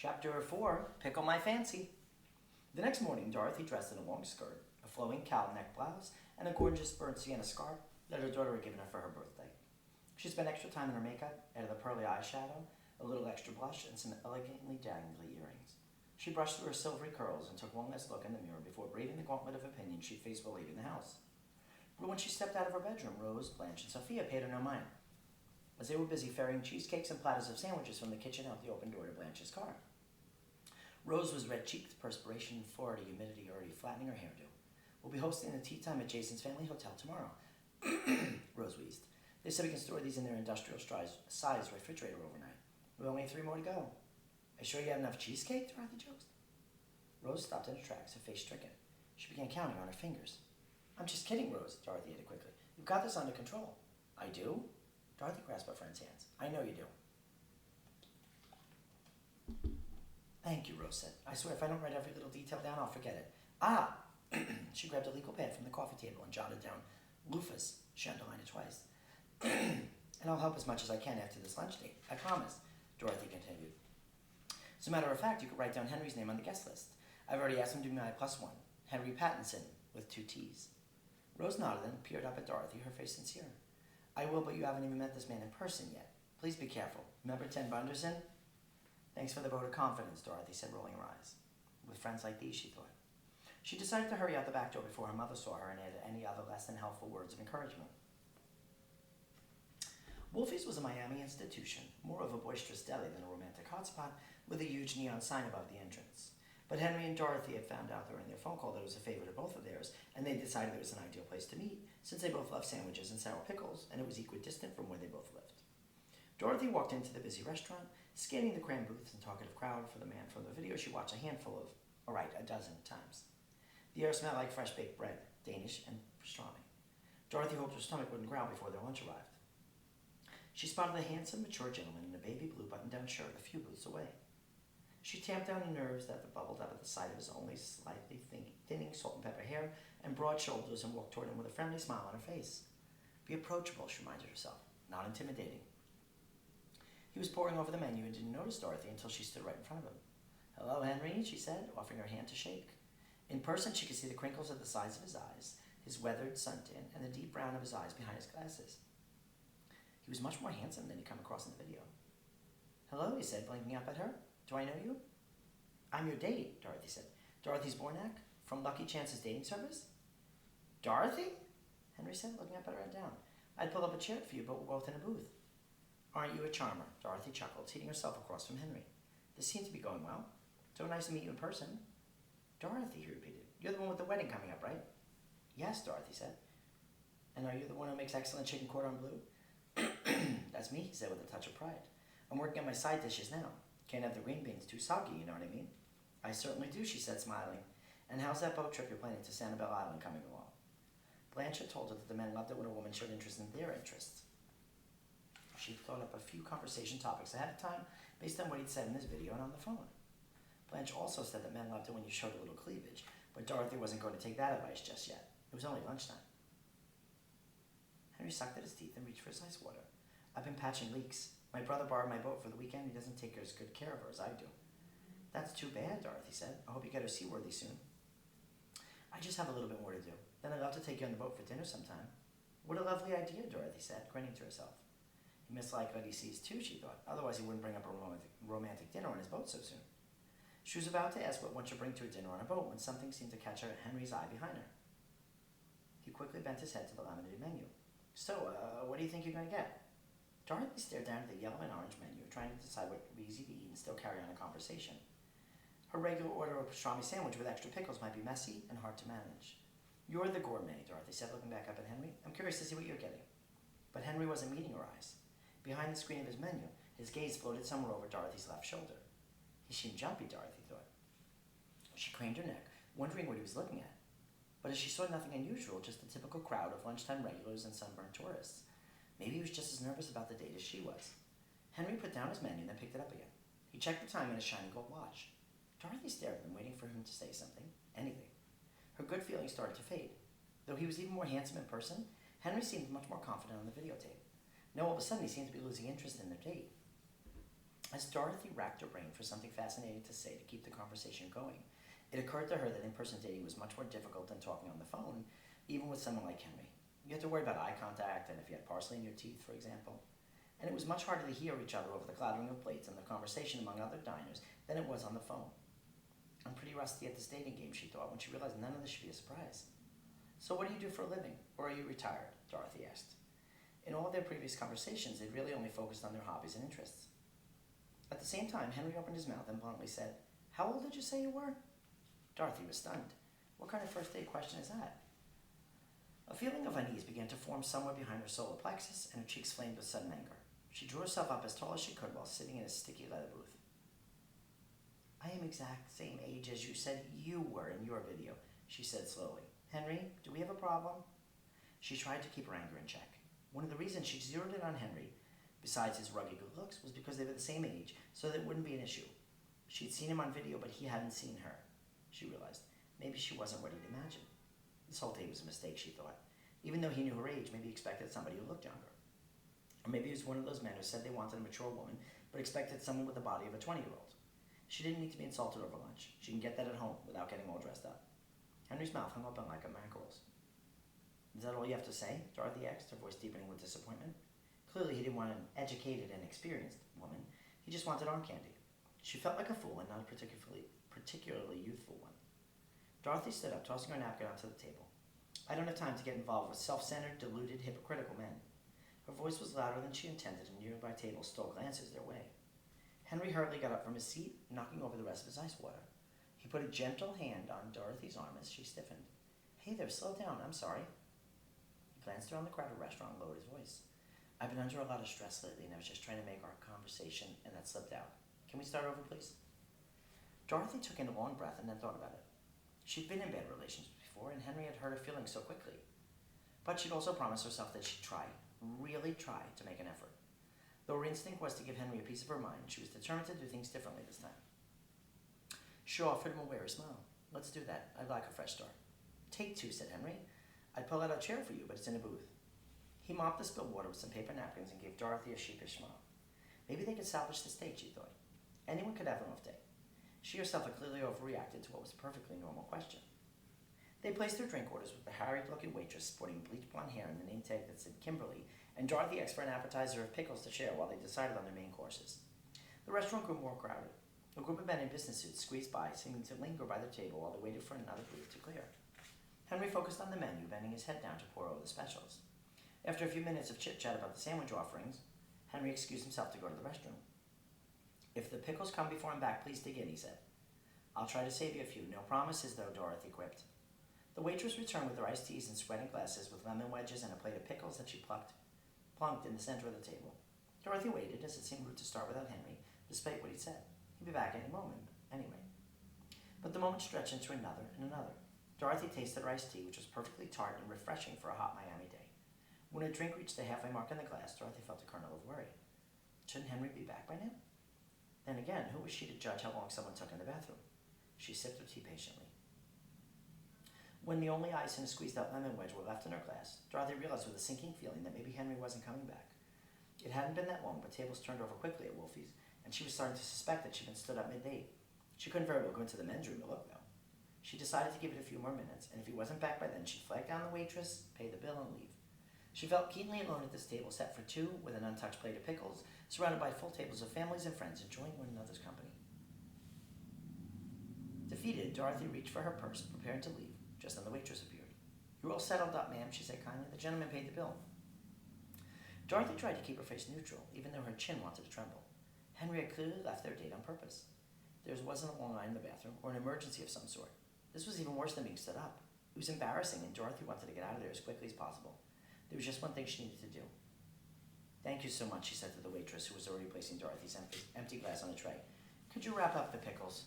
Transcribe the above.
Chapter 4, Pickle My Fancy. The next morning, Dorothy, dressed in a long skirt, a flowing cowl neck blouse, and a gorgeous burnt sienna scarf that her daughter had given her for her birthday. She spent extra time in her makeup, added a pearly eyeshadow, a little extra blush, and some elegantly dangly earrings. She brushed through her silvery curls and took one last look in the mirror before braving the gauntlet of opinion she faced while leaving the house. But when she stepped out of her bedroom, Rose, Blanche, and Sophia paid her no mind, as they were busy ferrying cheesecakes and platters of sandwiches from the kitchen out the open door to Blanche's car. Rose was red-cheeked, perspiration and Florida humidity already flattening her hairdo. We'll be hosting a tea time at Jason's family hotel tomorrow. Rose wheezed. They said we can store these in their industrial size refrigerator overnight. We only have 3 more to go. Are you sure you have enough cheesecake? Dorothy joked. Rose stopped in her tracks, her face stricken. She began counting on her fingers. I'm just kidding, Rose, Dorothy added quickly. You've got this under control. I do? Dorothy grasped her friend's hands. I know you do. Thank you, Rose said. I swear if I don't write every little detail down, I'll forget it. Ah! She grabbed a legal pad from the coffee table and jotted down Lufus. She underlined it twice. And I'll help as much as I can after this lunch date. I promise, Dorothy continued. As a matter of fact, you could write down Henry's name on the guest list. I've already asked him to be my +1. Henry Pattinson, with 2 T's. Rose nodded and peered up at Dorothy, her face sincere. I will, but you haven't even met this man in person yet. Please be careful. Remember Ted Bunderson? Thanks for the vote of confidence, Dorothy said, rolling her eyes. With friends like these, she thought. She decided to hurry out the back door before her mother saw her and added any other less than helpful words of encouragement. Wolfie's was a Miami institution, more of a boisterous deli than a romantic hotspot, with a huge neon sign above the entrance. But Henry and Dorothy had found out during their phone call that it was a favorite of both of theirs, and they decided it was an ideal place to meet, since they both loved sandwiches and sour pickles, and it was equidistant from where they both lived. Dorothy walked into the busy restaurant, scanning the crammed booths and talkative crowd for the man from the video she watched a dozen times. The air smelled like fresh-baked bread, Danish, and pastrami. Dorothy hoped her stomach wouldn't growl before their lunch arrived. She spotted a handsome, mature gentleman in a baby blue button-down shirt a few booths away. She tamped down the nerves that bubbled up at the sight of his only slightly thinning salt and pepper hair and broad shoulders and walked toward him with a friendly smile on her face. Be approachable, she reminded herself, not intimidating. He was poring over the menu and didn't notice Dorothy until she stood right in front of him. Hello, Henry, she said, offering her hand to shake. In person, she could see the crinkles at the sides of his eyes, his weathered suntan, and the deep brown of his eyes behind his glasses. He was much more handsome than he'd come across in the video. Hello, he said, blinking up at her. Do I know you? I'm your date, Dorothy said. Dorothy Zbornak, from Lucky Chance's dating service? Dorothy? Henry said, looking up at her head down. I'd pull up a chair for you, but we're both in a booth. Aren't you a charmer? Dorothy chuckled, seating herself across from Henry. This seems to be going well. So nice to meet you in person. Dorothy, he repeated. You're the one with the wedding coming up, right? Yes, Dorothy said. And are you the one who makes excellent chicken cordon bleu? That's me, he said with a touch of pride. I'm working on my side dishes now. Can't have the green beans too soggy, you know what I mean? I certainly do, she said, smiling. And how's that boat trip you're planning to Sanibel Island coming along? Blanche had told her that the men loved it when a woman showed interest in their interests. She thought up a few conversation topics ahead of time based on what he'd said in his video and on the phone. Blanche also said that men loved it when you showed a little cleavage, but Dorothy wasn't going to take that advice just yet. It was only lunchtime. Henry sucked at his teeth and reached for his ice water. I've been patching leaks. My brother borrowed my boat for the weekend. He doesn't take as good care of her as I do. That's too bad, Dorothy said. I hope you get her seaworthy soon. I just have a little bit more to do. Then I'd love to take you on the boat for dinner sometime. What a lovely idea, Dorothy said, grinning to herself. He must like what he sees too, she thought. Otherwise he wouldn't bring up a romantic dinner on his boat so soon. She was about to ask what one should bring to a dinner on a boat when something seemed to catch Henry's eye behind her. He quickly bent his head to the laminated menu. So, what do you think you're going to get? Dorothy stared down at the yellow and orange menu, trying to decide what would be easy to eat and still carry on a conversation. Her regular order of pastrami sandwich with extra pickles might be messy and hard to manage. You're the gourmet, Dorothy said, looking back up at Henry. I'm curious to see what you're getting. But Henry wasn't meeting her eyes. Behind the screen of his menu, his gaze floated somewhere over Dorothy's left shoulder. He seemed jumpy, Dorothy thought. She craned her neck, wondering what he was looking at. But as she saw nothing unusual, just a typical crowd of lunchtime regulars and sunburned tourists. Maybe he was just as nervous about the date as she was. Henry put down his menu and then picked it up again. He checked the time in his shiny gold watch. Dorothy stared at him, waiting for him to say something, anything. Her good feelings started to fade. Though he was even more handsome in person, Henry seemed much more confident on the videotape. Now all of a sudden he seemed to be losing interest in their date. As Dorothy racked her brain for something fascinating to say to keep the conversation going, it occurred to her that in-person dating was much more difficult than talking on the phone, even with someone like Henry. You had to worry about eye contact and if you had parsley in your teeth, for example. And it was much harder to hear each other over the clattering of plates and the conversation among other diners than it was on the phone. I'm pretty rusty at this dating game, she thought, when she realized none of this should be a surprise. So what do you do for a living? Or are you retired? Dorothy asked. In all of their previous conversations, they'd really only focused on their hobbies and interests. At the same time, Henry opened his mouth and bluntly said, "How old did you say you were?" Dorothy was stunned. What kind of first date question is that? A feeling of unease began to form somewhere behind her solar plexus, and her cheeks flamed with sudden anger. She drew herself up as tall as she could while sitting in a sticky leather booth. "I am exact same age as you said you were in your video," she said slowly. "Henry, do we have a problem?" She tried to keep her anger in check. One of the reasons she zeroed in on Henry, besides his rugged good looks, was because they were the same age, so that it wouldn't be an issue. She'd seen him on video, but he hadn't seen her. She realized maybe she wasn't what he'd imagined. This whole date was a mistake, she thought. Even though he knew her age, maybe he expected somebody who looked younger. Or maybe he was one of those men who said they wanted a mature woman, but expected someone with the body of a 20-year-old. She didn't need to be insulted over lunch. She can get that at home without getting all dressed up. Henry's mouth hung open like a mackerel's. "Is that all you have to say?" Dorothy asked, her voice deepening with disappointment. Clearly he didn't want an educated and experienced woman. He just wanted arm candy. She felt like a fool and not a particularly youthful one. Dorothy stood up, tossing her napkin onto the table. "I don't have time to get involved with self-centered, deluded, hypocritical men." Her voice was louder than she intended, and nearby tables stole glances their way. Henry hurriedly got up from his seat, knocking over the rest of his ice water. He put a gentle hand on Dorothy's arm as she stiffened. "Hey there, slow down, I'm sorry." He glanced around the crowded restaurant and lowered his voice. "I've been under a lot of stress lately, and I was just trying to make our conversation, and that slipped out. Can we start over, please?" Dorothy took in a long breath and then thought about it. She'd been in bad relations before, and Henry had hurt her feelings so quickly. But she'd also promised herself that she'd try, really try, to make an effort. Though her instinct was to give Henry a piece of her mind, she was determined to do things differently this time. She offered him a wary smile. "Let's do that. I'd like a fresh start." "Take two," said Henry. "I'd pull out a chair for you, but it's in a booth." He mopped the spilled water with some paper napkins and gave Dorothy a sheepish smile. Maybe they could salvage this date, she thought. Anyone could have an off day. She herself had clearly overreacted to what was a perfectly normal question. They placed their drink orders with the harried-looking waitress sporting bleached blonde hair and the name tag that said Kimberly, and Dorothy asked for an appetizer of pickles to share while they decided on their main courses. The restaurant grew more crowded. A group of men in business suits squeezed by, seeming to linger by their table while they waited for another booth to clear. Henry focused on the menu, bending his head down to pour over the specials. After a few minutes of chit-chat about the sandwich offerings, Henry excused himself to go to the restroom. "If the pickles come before I'm back, please dig in," he said. "I'll try to save you a few. No promises, though," Dorothy quipped. The waitress returned with her iced teas and sweating glasses with lemon wedges and a plate of pickles that she plunked in the center of the table. Dorothy waited, as it seemed rude to start without Henry, despite what he'd said. He'd be back any moment, anyway. But the moment stretched into another and another. Dorothy tasted her iced tea, which was perfectly tart and refreshing for a hot Miami day. When her drink reached the halfway mark in the glass, Dorothy felt a kernel of worry. Shouldn't Henry be back by now? Then again, who was she to judge how long someone took in the bathroom? She sipped her tea patiently. When the only ice and a squeezed-out lemon wedge were left in her glass, Dorothy realized with a sinking feeling that maybe Henry wasn't coming back. It hadn't been that long, but tables turned over quickly at Wolfie's, and she was starting to suspect that she'd been stood up mid-date. She couldn't very well go into the men's room to look, though. She decided to give it a few more minutes, and if he wasn't back by then, she'd flag down the waitress, pay the bill, and leave. She felt keenly alone at this table set for two, with an untouched plate of pickles, surrounded by full tables of families and friends enjoying one another's company. Defeated, Dorothy reached for her purse, preparing to leave, just then the waitress appeared. "You're all settled up, ma'am," she said kindly. "The gentleman paid the bill." Dorothy tried to keep her face neutral, even though her chin wanted to tremble. Henry had clearly left their date on purpose. There wasn't a long line in the bathroom, or an emergency of some sort. This was even worse than being stood up. It was embarrassing, and Dorothy wanted to get out of there as quickly as possible. There was just one thing she needed to do. "Thank you so much," she said to the waitress, who was already placing Dorothy's empty glass on the tray. "Could you wrap up the pickles?"